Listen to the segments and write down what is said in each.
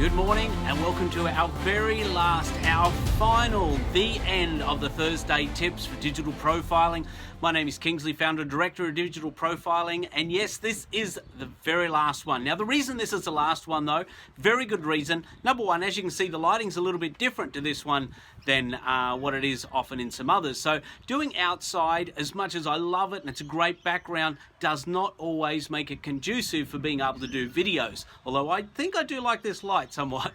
Good morning and welcome to our very last, our final, the end of the Thursday tips for digital profiling. My name is Kingsley, founder and director of digital profiling, and yes, this is the very last one. Now, the reason this is the last one though, very good reason. Number one, as you can see, the lighting's a little bit different to this one than what it is often in some others. So doing outside, as much as I love it and it's a great background, does not always make it conducive for being able to do videos. Although I think I do like this light somewhat.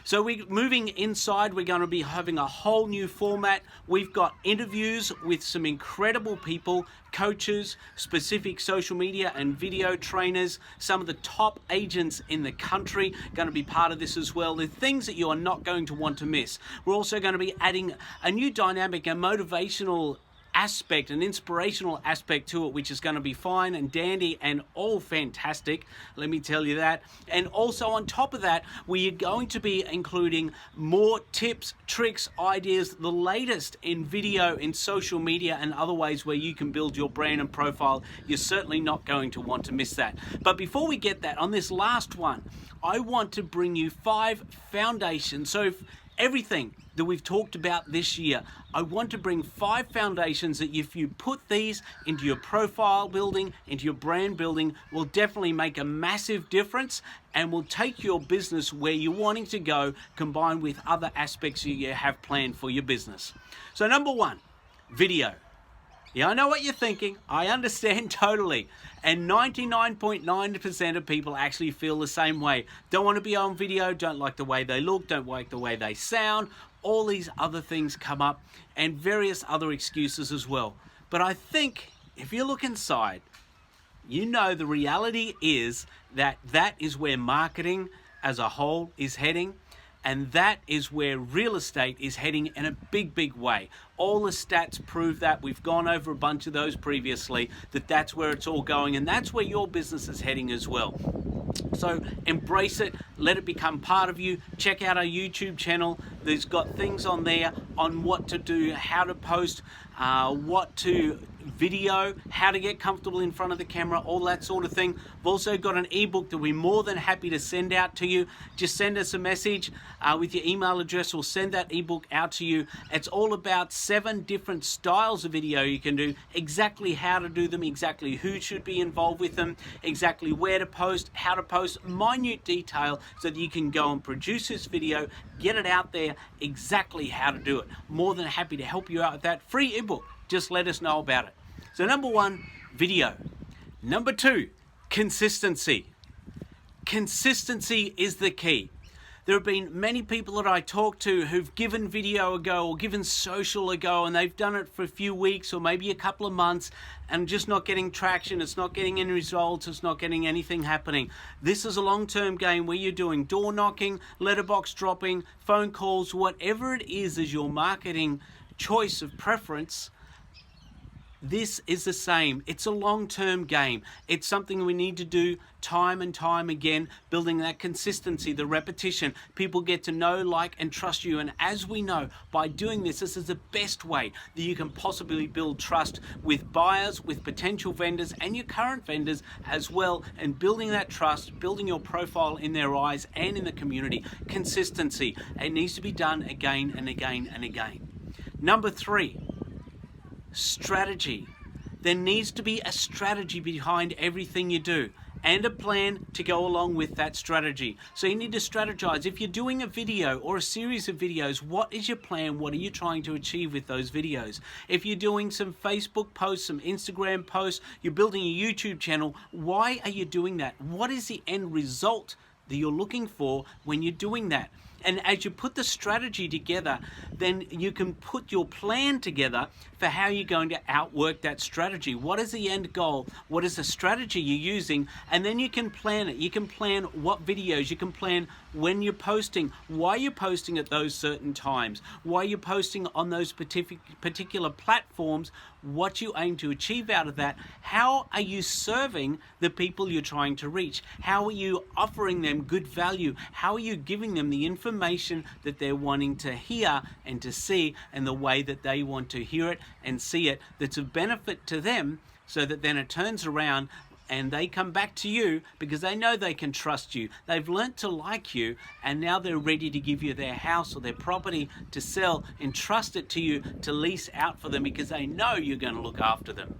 So we're moving inside. We're going to be having a whole new format. We've got interviews with some incredible people, coaches, specific social media and video trainers, some of the top agents in the country going to be part of this as well. The things that you are not going to want to miss. We're also going to be adding a new dynamic and motivational aspect, an inspirational aspect to it, which is going to be fine and dandy and all fantastic, let me tell you that. And also on top of that, we are going to be including more tips, tricks, ideas, the latest in video, in social media and other ways where you can build your brand and profile. You're certainly not going to want to miss that. But before we get that, on this last one, I want to bring you 5 foundations. So everything that we've talked about this year, I want to bring 5 foundations that if you put these into your profile building, into your brand building, will definitely make a massive difference and will take your business where you're wanting to go, combined with other aspects that you have planned for your business. So number 1, video. Yeah, I know what you're thinking. I understand totally. And 99.9% of people actually feel the same way. Don't want to be on video, don't like the way they look, don't like the way they sound. All these other things come up and various other excuses as well. But I think if you look inside, you know the reality is that that is where marketing as a whole is heading. And that is where real estate is heading in a big, big way. All the stats prove that. We've gone over a bunch of those previously, that that's where it's all going. And that's where your business is heading as well. So embrace it, let it become part of you. Check out our YouTube channel. There's got things on there on what to do, how to post, what to video, how to get comfortable in front of the camera, all that sort of thing. We've also got an ebook that we're more than happy to send out to you. Just send us a message with your email address. We'll send that ebook out to you. It's all about 7 different styles of video you can do, exactly how to do them, exactly who should be involved with them, exactly where to post, how to post, minute detail so that you can go and produce this video, get it out there, exactly how to do it. More than happy to help you out with that free ebook. Just let us know about it. So number 1, video. Number 2, consistency. Consistency is the key. There have been many people that I talk to who've given video a go or given social a go, and they've done it for a few weeks or maybe a couple of months and just not getting traction. It's not getting any results. It's not getting anything happening. This is a long-term game where you're doing door knocking, letterbox dropping, phone calls, whatever it is your marketing choice of preference. This is the same. It's a long-term game. It's something we need to do time and time again, building that consistency, the repetition. People get to know, like, and trust you. And as we know, by doing this, this is the best way that you can possibly build trust with buyers, with potential vendors, and your current vendors as well. And building that trust, building your profile in their eyes and in the community. Consistency. It needs to be done again and again and again. Number 3. Strategy. There needs to be a strategy behind everything you do and a plan to go along with that strategy. So you need to strategize. If you're doing a video or a series of videos, what is your plan? What are you trying to achieve with those videos? If you're doing some Facebook posts, some Instagram posts, you're building a YouTube channel, why are you doing that? What is the end result that you're looking for when you're doing that? And as you put the strategy together, then you can put your plan together for how you're going to outwork that strategy. What is the end goal? What is the strategy you're using? And then you can plan it. You can plan what videos, you can plan when you're posting, why you're posting at those certain times, why you're posting on those particular platforms, what you aim to achieve out of that. How are you serving the people you're trying to reach? How are you offering them good value? How are you giving them the information that they're wanting to hear and to see, and the way that they want to hear it and see it that's of benefit to them, so that then it turns around and they come back to you because they know they can trust you. They've learnt to like you, and now they're ready to give you their house or their property to sell and trust it to you to lease out for them because they know you're going to look after them.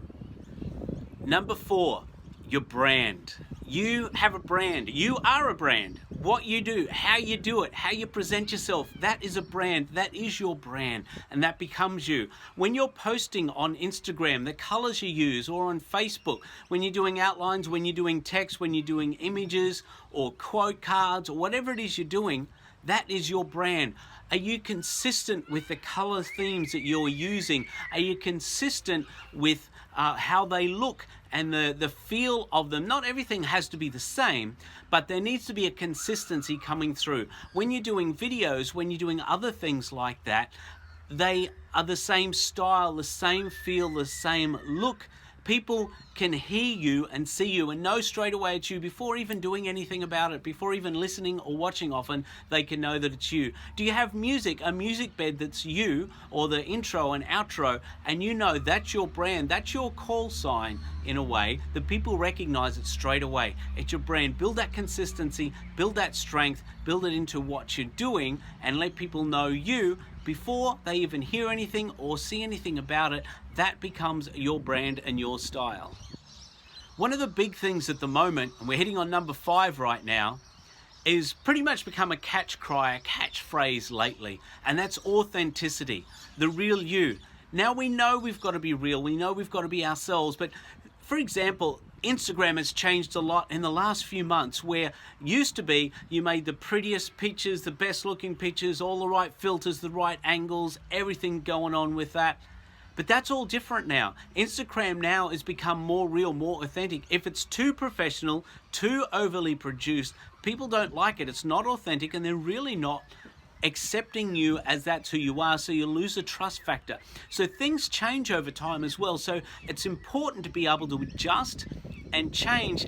Number 4, your brand. You have a brand. You are a brand. What you do, how you do it, how you present yourself, that is a brand. That is your brand, and that becomes you. When you're posting on Instagram, the colors you use, or on Facebook, when you're doing outlines, when you're doing text, when you're doing images or quote cards or whatever it is you're doing, that is your brand. Are you consistent with the color themes that you're using? Are you consistent with how they look and the feel of them? Not everything has to be the same, but there needs to be a consistency coming through. When you're doing videos, when you're doing other things like that, they are the same style, the same feel, the same look. People can hear you and see you and know straight away it's you before even doing anything about it, before even listening or watching often, they can know that it's you. Do you have music, a music bed that's you, or the intro and outro, and you know that's your brand, that's your call sign in a way that people recognize it straight away. It's your brand. Build that consistency, build that strength, build it into what you're doing, and let people know you before they even hear anything or see anything about it. That becomes your brand and your style. One of the big things at the moment, and we're hitting on number 5 right now, is pretty much become a catch cry, a catchphrase lately, and that's authenticity, the real you. Now we know we've got to be real, we know we've got to be ourselves, but for example, Instagram has changed a lot in the last few months, where used to be you made the prettiest pictures, the best looking pictures, all the right filters, the right angles, everything going on with that. But that's all different now. Instagram now has become more real, more authentic. If it's too professional, too overly produced, people don't like it. It's not authentic, and they're really not accepting you as that's who you are, so you lose the trust factor. So things change over time as well. So it's important to be able to adjust and change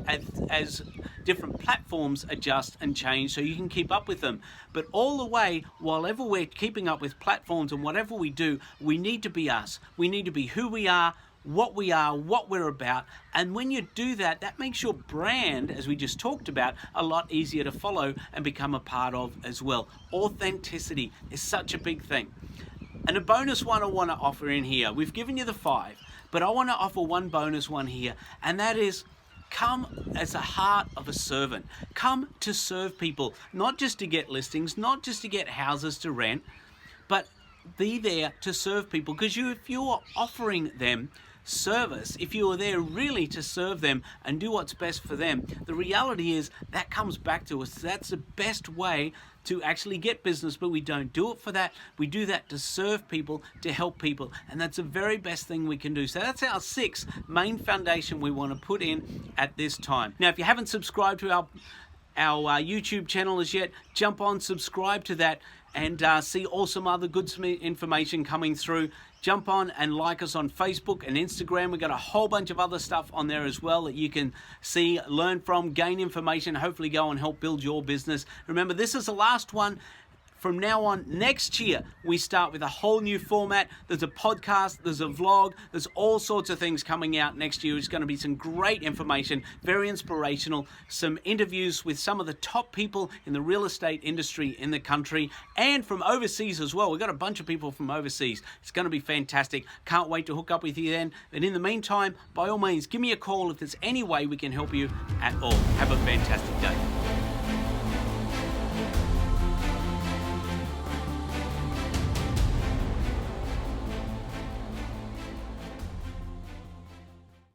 as different platforms adjust and change so you can keep up with them. But all the way, whatever we're keeping up with platforms and whatever we do, we need to be us. We need to be who we are, what we're about. And when you do that, that makes your brand, as we just talked about, a lot easier to follow and become a part of as well. Authenticity is such a big thing. And a bonus one I want to offer in here, we've given you the 5, but I want to offer one bonus one here, and that is come as a heart of a servant. Come to serve people, not just to get listings, not just to get houses to rent, but be there to serve people. Because if you're offering them service, if you are there really to serve them and do what's best for them, the reality is that comes back to us. That's the best way to actually get business, but we don't do it for that. We do that to serve people, to help people, and that's the very best thing we can do. So that's our 6th main foundation we want to put in at this time. Now, if you haven't subscribed to our YouTube channel as yet, jump on, subscribe to that, and see awesome other good information coming through. Jump on and like us on Facebook and Instagram. We've got a whole bunch of other stuff on there as well that you can see, learn from, gain information, hopefully go and help build your business. Remember, this is the last one. From now on, next year, we start with a whole new format. There's a podcast, there's a vlog, there's all sorts of things coming out next year. It's going to be some great information, very inspirational, some interviews with some of the top people in the real estate industry in the country and from overseas as well. We've got a bunch of people from overseas. It's going to be fantastic. Can't wait to hook up with you then. But in the meantime, by all means, give me a call if there's any way we can help you at all. Have a fantastic day.